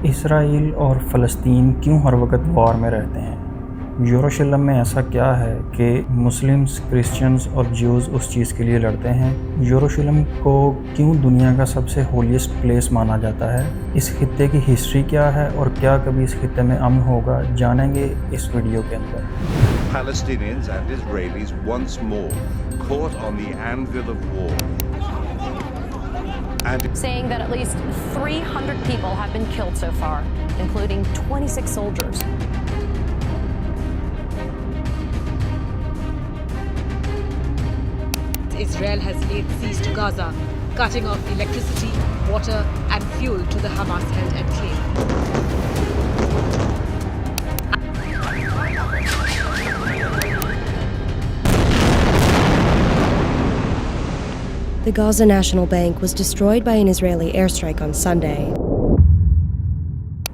اسرائیل اور فلسطین کیوں ہر وقت وار میں رہتے ہیں؟ یروشلم میں ایسا کیا ہے کہ مسلمز، کرسچنز اور جیوز اس چیز کے لیے لڑتے ہیں؟ یروشلم کو کیوں دنیا کا سب سے ہولیسٹ پلیس مانا جاتا ہے؟ اس خطے کی ہسٹری کیا ہے اور کیا کبھی اس خطے میں امن ہوگا؟ جانیں گے اس ویڈیو کے اندر۔ Palestinians and Israelis once more caught on the anvil of war. Saying that at least 300 people have been killed so far, including 26 soldiers. Israel has laid siege to Gaza, cutting off electricity, water and fuel to the Hamas-held enclave. The Gaza National Bank was destroyed by an Israeli airstrike on Sunday.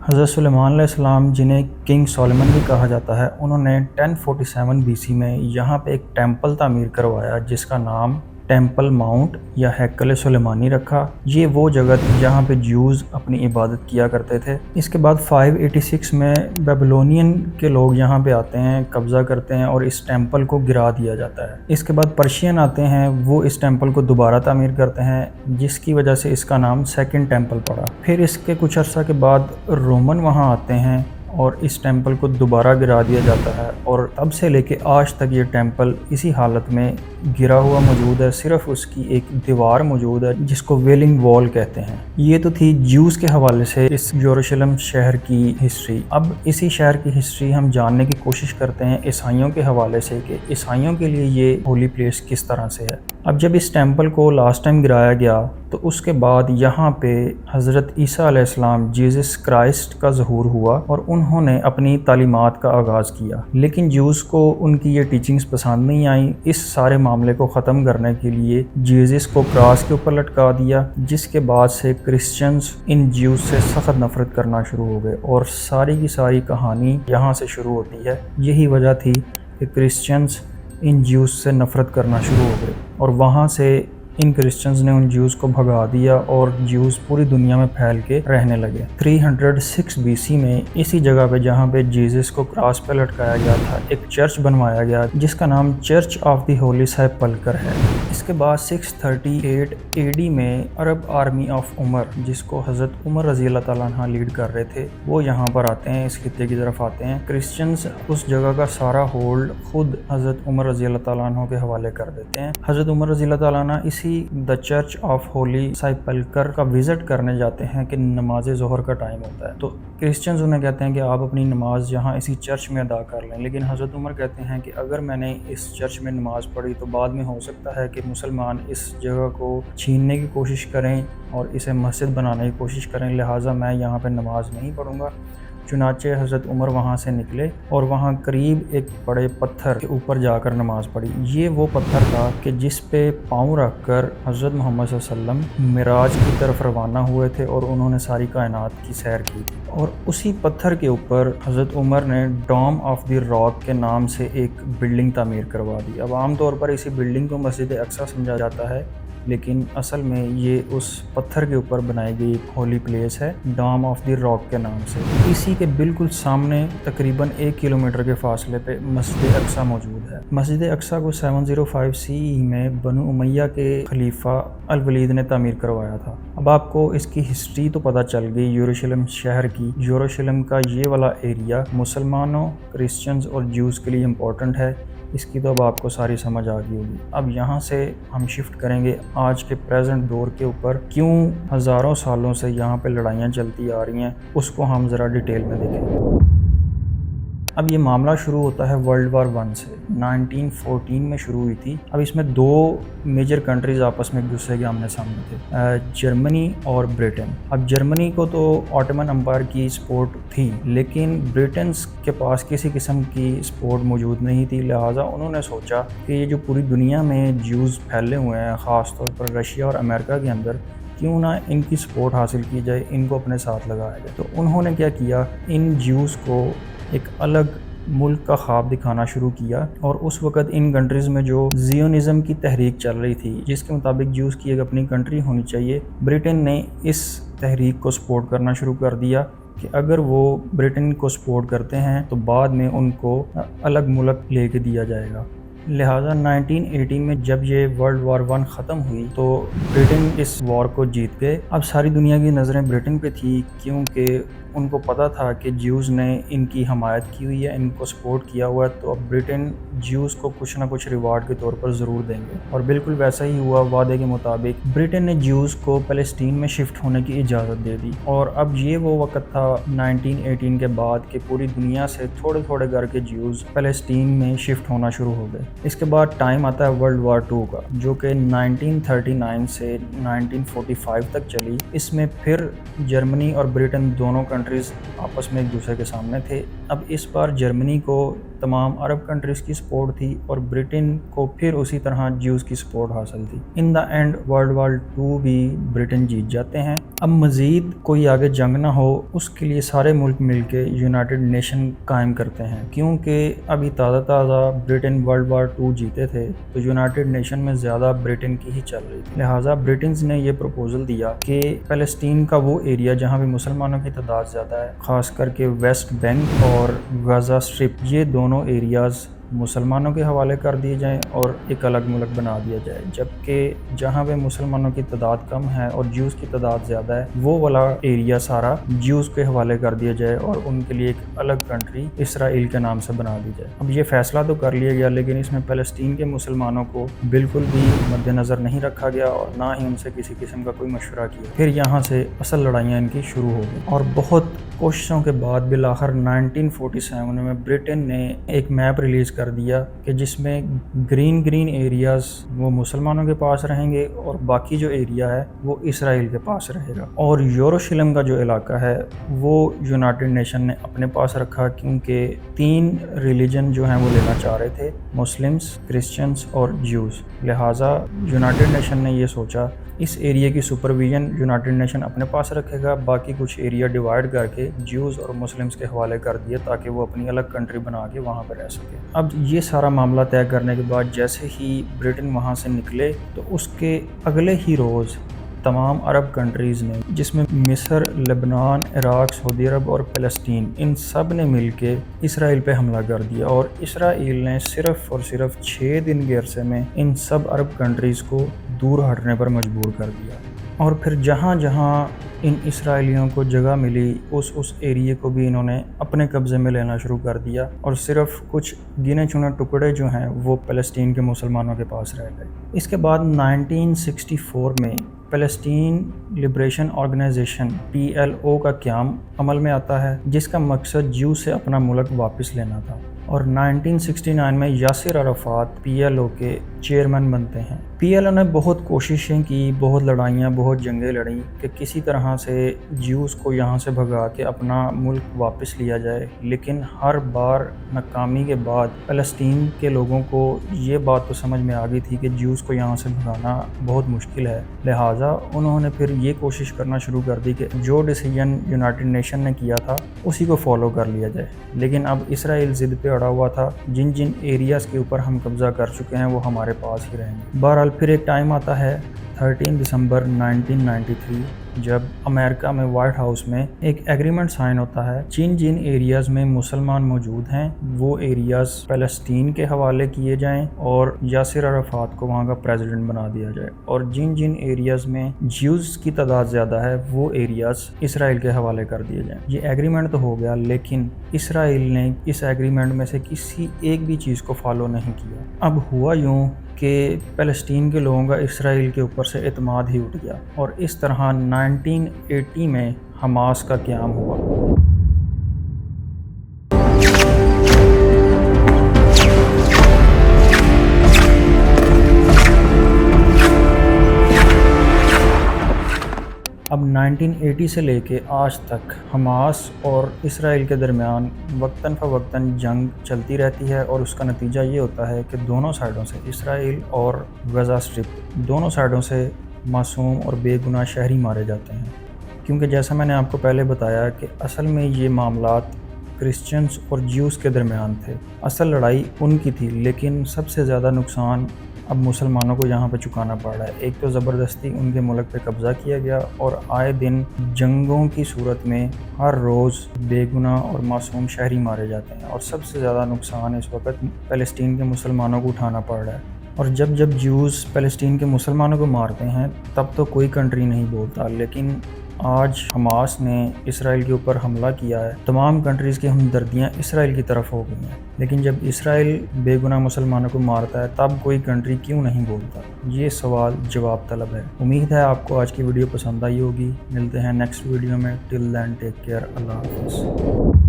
حضرت سلیمان علیہ السلام، جنہیں king Solomon بھی کہا جاتا ہے، انہوں نے 1047 BC میں یہاں پہ ایک ٹیمپل تعمیر کروایا جس کا نام ٹیمپل ماؤنٹ یا ہیکل سلیمانی رکھا۔ یہ وہ جگہ تھی جہاں پہ جیوز اپنی عبادت کیا کرتے تھے۔ اس کے بعد 586 میں بیبلونین کے لوگ یہاں پہ آتے ہیں، قبضہ کرتے ہیں اور اس ٹیمپل کو گرا دیا جاتا ہے۔ اس کے بعد پرشین آتے ہیں، وہ اس ٹیمپل کو دوبارہ تعمیر کرتے ہیں جس کی وجہ سے اس کا نام سیکنڈ ٹیمپل پڑا۔ پھر اس کے کچھ عرصہ کے بعد رومن وہاں آتے ہیں اور اس ٹیمپل کو دوبارہ گرا دیا جاتا ہے، اور تب سے لے کے آج تک یہ ٹیمپل اسی حالت میں گرا ہوا موجود ہے۔ صرف اس کی ایک دیوار موجود ہے جس کو ویلنگ وال کہتے ہیں۔ یہ تو تھی جیوز کے حوالے سے اس یروشلم شہر کی ہسٹری۔ اب اسی شہر کی ہسٹری ہم جاننے کی کوشش کرتے ہیں عیسائیوں کے حوالے سے کہ عیسائیوں کے لیے یہ ہولی پلیس کس طرح سے ہے۔ اب جب اس ٹیمپل کو لاسٹ ٹائم گرایا گیا تو اس کے بعد یہاں پہ حضرت عیسیٰ علیہ السلام، جیزس کرائسٹ کا ظہور ہوا اور انہوں نے اپنی تعلیمات کا آغاز کیا، لیکن جیوز کو ان کی یہ ٹیچنگز پسند نہیں آئیں۔ اس سارے معاملے کو ختم کرنے کے لیے جیزس کو کراس کے اوپر لٹکا دیا، جس کے بعد سے کرسچنز ان جیوز سے سخت نفرت کرنا شروع ہو گئے، اور ساری کی ساری کہانی یہاں سے شروع ہوتی ہے۔ یہی وجہ تھی کہ کرسچنز ان جیوز سے نفرت کرنا شروع ہو گئے، اور وہاں سے ان کرسچنز نے ان جیوز کو بھگا دیا اور جیوز پوری دنیا میں پھیل کے رہنے لگے۔ 306 BC میں اسی جگہ پہ جہاں پہ جیزس کو کراس پہ لٹکایا گیا تھا، ایک چرچ بنوایا گیا جس کا نام چرچ آف دی ہولی سیپلکر ہے۔ اس کے بعد 638 AD میں عرب آرمی آف عمر، جس کو حضرت عمر رضی اللہ تعالیٰ عنہ لیڈ کر رہے تھے، وہ یہاں پر آتے ہیں، اس خطے کی طرف آتے ہیں۔ کرسچنز اس جگہ کا سارا ہولڈ خود حضرت عمر رضی اللہ تعالیٰ عنہ کے حوالے کر دیتے ہیں۔ حضرت عمر رضی اللہ تعالیٰ عنہ اسی دا چرچ آف ہولی سیپلکر کا وزٹ کرنے جاتے ہیں کہ نماز ظہر کا ٹائم ہوتا ہے، تو کرسچنز انہیں کہتے ہیں کہ آپ اپنی نماز یہاں اسی چرچ میں ادا کر لیں، لیکن حضرت عمر کہتے ہیں کہ اگر میں نے اس چرچ میں نماز پڑھی تو بعد میں ہو سکتا ہے کہ مسلمان اس جگہ کو چھیننے کی کوشش کریں اور اسے مسجد بنانے کی کوشش کریں، لہٰذا میں یہاں پہ نماز نہیں پڑھوں گا۔ چنانچہ حضرت عمر وہاں سے نکلے اور وہاں قریب ایک بڑے پتھر کے اوپر جا کر نماز پڑھی۔ یہ وہ پتھر تھا کہ جس پہ پاؤں رکھ کر حضرت محمد صلی اللہ علیہ وسلم معراج کی طرف روانہ ہوئے تھے اور انہوں نے ساری کائنات کی سیر کی تھی، اور اسی پتھر کے اوپر حضرت عمر نے ڈوم آف دی راک کے نام سے ایک بلڈنگ تعمیر کروا دی۔ اب عام طور پر اسی بلڈنگ کو مسجد اقصیٰ سمجھا جاتا ہے، لیکن اصل میں یہ اس پتھر کے اوپر بنائی گئی ایک ہولی پلیس ہے، ڈوم آف دی راک کے نام سے۔ اسی کے بالکل سامنے تقریباً 1 کلومیٹر کے فاصلے پہ مسجد اقصیٰ موجود ہے۔ مسجد اقصیٰ کو 705 CE میں بنو امیہ کے خلیفہ الولید نے تعمیر کروایا تھا۔ اب آپ کو اس کی ہسٹری تو پتہ چل گئی یروشلم شہر کی۔ یروشلم کا یہ والا ایریا مسلمانوں، کرسچنز اور جیوز کے لیے امپورٹنٹ ہے، اس کی تو اب آپ کو ساری سمجھ آ گئی ہوگی۔ اب یہاں سے ہم شفٹ کریں گے آج کے پریزنٹ دور کے اوپر، کیوں ہزاروں سالوں سے یہاں پہ لڑائیاں چلتی آ رہی ہیں، اس کو ہم ذرا ڈیٹیل میں دیکھیں۔ اب یہ معاملہ شروع ہوتا ہے ورلڈ وار 1 سے، 1914 میں شروع ہوئی تھی۔ اب اس میں 2 میجر کنٹریز آپس میں ایک دوسرے کے آمنے سامنے تھے، جرمنی اور بریٹن۔ اب جرمنی کو تو آٹومن امپائر کی سپورٹ تھی، لیکن بریٹنز کے پاس کسی قسم کی سپورٹ موجود نہیں تھی، لہٰذا انہوں نے سوچا کہ یہ جو پوری دنیا میں جیوز پھیلے ہوئے ہیں، خاص طور پر رشیا اور امریکہ کے اندر، کیوں نہ ان کی سپورٹ حاصل کی جائے، ان کو اپنے ساتھ لگایا جائے۔ تو انہوں نے کیا کیا، ان جیوز کو ایک الگ ملک کا خواب دکھانا شروع کیا، اور اس وقت ان کنٹریز میں جو زیونزم کی تحریک چل رہی تھی، جس کے مطابق جیوز کی ایک اپنی کنٹری ہونی چاہیے، برٹن نے اس تحریک کو سپورٹ کرنا شروع کر دیا کہ اگر وہ برٹن کو سپورٹ کرتے ہیں تو بعد میں ان کو الگ ملک لے کے دیا جائے گا۔ لہٰذا 1918 میں جب یہ ورلڈ وار 1 ختم ہوئی تو برٹن اس وار کو جیت گئے۔ اب ساری دنیا کی نظریں برٹن پہ تھی، کیونکہ ان کو پتہ تھا کہ جیوز نے ان کی حمایت کی ہوئی ہے، ان کو سپورٹ کیا ہوا ہے، تو اب برٹن جیوز کو کچھ نہ کچھ ریوارڈ کے طور پر ضرور دیں گے، اور بالکل ویسا ہی ہوا۔ وعدے کے مطابق برٹن نے جیوز کو فلسطین میں شفٹ ہونے کی اجازت دے دی، اور اب یہ وہ وقت تھا 1918 کے بعد کہ پوری دنیا سے تھوڑے تھوڑے کر کے جیوز فلسطین میں شفٹ ہونا شروع ہو گئے۔ اس کے بعد ٹائم آتا ہے ورلڈ وار 2 کا، جو کہ 1939 سے 1945 تک چلی۔ اس میں پھر جرمنی اور برٹن دونوں کنٹریز آپس میں ایک دوسرے کے سامنے تھے۔ اب اس بار جرمنی کو تمام عرب کنٹریز کی سپورٹ تھی اور برٹن کو پھر اسی طرح جیوز کی سپورٹ حاصل تھی۔ ان دا اینڈ ورلڈ وار 2 بھی برٹن جیت جاتے ہیں۔ اب مزید کوئی آگے جنگ نہ ہو، اس کے لیے سارے ملک مل کے یونائٹڈ نیشن قائم کرتے ہیں، کیونکہ ابھی تازہ برٹن ورلڈ وار 2 جیتے تھے تو یونائٹڈ نیشن میں زیادہ برٹن کی ہی چل رہی تھی۔ لہٰذا برٹنز نے یہ پروپوزل دیا کہ فلسطین کا وہ ایریا جہاں بھی مسلمانوں کی تعداد زیادہ ہے، خاص کر کے ویسٹ بینک اور غزہ اسٹرپ، یہ دونوں ایریاز مسلمانوں کے حوالے کر دیے جائیں اور ایک الگ ملک بنا دیا جائے، جبکہ جہاں پہ مسلمانوں کی تعداد کم ہے اور جیوز کی تعداد زیادہ ہے، وہ والا ایریا سارا جیوز کے حوالے کر دیا جائے اور ان کے لیے ایک الگ کنٹری اسرائیل کے نام سے بنا دی جائے۔ اب یہ فیصلہ تو کر لیا گیا، لیکن اس میں فلسطین کے مسلمانوں کو بالکل بھی مد نظر نہیں رکھا گیا اور نہ ہی ان سے کسی قسم کا کوئی مشورہ کیا۔ پھر یہاں سے اصل لڑائیاں ان کی شروع ہو گئی، اور بہت کوششوں کے بعد بالآخر 1947 میں برٹن نے ایک میپ ریلیز کر دیا کہ جس میں گرین ایریاز وہ مسلمانوں کے پاس رہیں گے اور باقی جو ایریا ہے وہ اسرائیل کے پاس رہے گا، اور یروشلم کا جو علاقہ ہے وہ یونائٹڈ نیشن نے اپنے پاس رکھا، کیونکہ 3 ریلیجن جو ہیں وہ لینا چاہ رہے تھے، مسلمز، کرسچنز اور جیوز۔ لہٰذا یونائٹڈ نیشن نے یہ سوچا اس ایریا کی سپرویژن یونائٹڈ نیشن اپنے پاس رکھے گا، باقی کچھ ایریا ڈیوائیڈ کر کے جیوز اور مسلمز کے حوالے کر دیا تاکہ وہ اپنی الگ کنٹری بنا کے وہاں پہ رہ سکے۔ اب یہ سارا معاملہ طے کرنے کے بعد جیسے ہی برٹن وہاں سے نکلے تو اس کے اگلے ہی روز تمام عرب کنٹریز نے، جس میں مصر، لبنان، عراق، سعودی عرب اور فلسطین، ان سب نے مل کے اسرائیل پہ حملہ کر دیا، اور اسرائیل نے صرف اور صرف 6 دن کے عرصے میں ان سب عرب کنٹریز کو دور ہٹنے پر مجبور کر دیا، اور پھر جہاں جہاں ان اسرائیلیوں کو جگہ ملی اس ایریے کو بھی انہوں نے اپنے قبضے میں لینا شروع کر دیا، اور صرف کچھ گنے چنے ٹکڑے جو ہیں وہ فلسطین کے مسلمانوں کے پاس رہ گئے۔ اس کے بعد 1964 میں فلسطین لبریشن آرگنائزیشن PLO کا قیام عمل میں آتا ہے، جس کا مقصد جیو سے اپنا ملک واپس لینا تھا، اور 1969 میں یاسر عرفات PLO کے چیئرمین بنتے ہیں۔ PLO نے بہت کوششیں کی، بہت لڑائیاں، بہت جنگیں لڑیں کہ کسی طرح سے جیوز کو یہاں سے بھگا کے اپنا ملک واپس لیا جائے، لیکن ہر بار ناکامی کے بعد فلسطین کے لوگوں کو یہ بات تو سمجھ میں آ گئی تھی کہ جیوز کو یہاں سے بھگانا بہت مشکل ہے، لہٰذا انہوں نے پھر یہ کوشش کرنا شروع کر دی کہ جو ڈیسیجن یونائٹڈ نیشن نے کیا تھا اسی کو فالو کر لیا جائے، لیکن اب اسرائیل ضد پہ اڑا ہوا تھا، جن ایریاز کے اوپر ہم قبضہ کر چکے ہیں وہ ہمارے پاس ہی رہیں گے۔ بہرحال پھر ایک ٹائم آتا ہے 13 دسمبر 1993 جب امریکہ میں وائٹ ہاؤس میں ایک ایگریمنٹ سائن ہوتا ہے، جن ایریاز میں مسلمان موجود ہیں وہ ایریاز فلسطین کے حوالے کیے جائیں اور یاسر عرفات کو وہاں کا پریزیڈنٹ بنا دیا جائے، اور جن ایریاز میں جیوز کی تعداد زیادہ ہے وہ ایریاز اسرائیل کے حوالے کر دیے جائیں۔ یہ ایگریمنٹ تو ہو گیا، لیکن اسرائیل نے اس ایگریمنٹ میں سے کسی ایک بھی چیز کو فالو نہیں کیا۔ اب ہوا یوں کہ فلسطین کے لوگوں کا اسرائیل کے اوپر سے اعتماد ہی اٹھ گیا، اور اس طرح 1980 میں حماس کا قیام ہوا۔ اب 1980 سے لے کے آج تک حماس اور اسرائیل کے درمیان وقتاً فوقتاً جنگ چلتی رہتی ہے، اور اس کا نتیجہ یہ ہوتا ہے کہ دونوں سائڈوں سے، اسرائیل اور غزہ اسٹرپ، دونوں سائڈوں سے معصوم اور بے گناہ شہری مارے جاتے ہیں، کیونکہ جیسا میں نے آپ کو پہلے بتایا کہ اصل میں یہ معاملات کرسچنز اور جیوز کے درمیان تھے، اصل لڑائی ان کی تھی، لیکن سب سے زیادہ نقصان اب مسلمانوں کو یہاں پہ چکانا پڑ رہا ہے۔ ایک تو زبردستی ان کے ملک پہ قبضہ کیا گیا اور آئے دن جنگوں کی صورت میں ہر روز بے گناہ اور معصوم شہری مارے جاتے ہیں، اور سب سے زیادہ نقصان اس وقت فلسطین کے مسلمانوں کو اٹھانا پڑ رہا ہے۔ اور جب جیوز فلسطین کے مسلمانوں کو مارتے ہیں تب تو کوئی کنٹری نہیں بولتا، لیکن آج حماس نے اسرائیل کے اوپر حملہ کیا ہے، تمام کنٹریز کی ہمدردیاں اسرائیل کی طرف ہو گئی ہیں، لیکن جب اسرائیل بے گناہ مسلمانوں کو مارتا ہے تب کوئی کنٹری کیوں نہیں بولتا؟ یہ سوال جواب طلب ہے۔ امید ہے آپ کو آج کی ویڈیو پسند آئی ہوگی۔ ملتے ہیں نیکسٹ ویڈیو میں۔ ٹل دین ٹیک کیئر، اللہ حافظ۔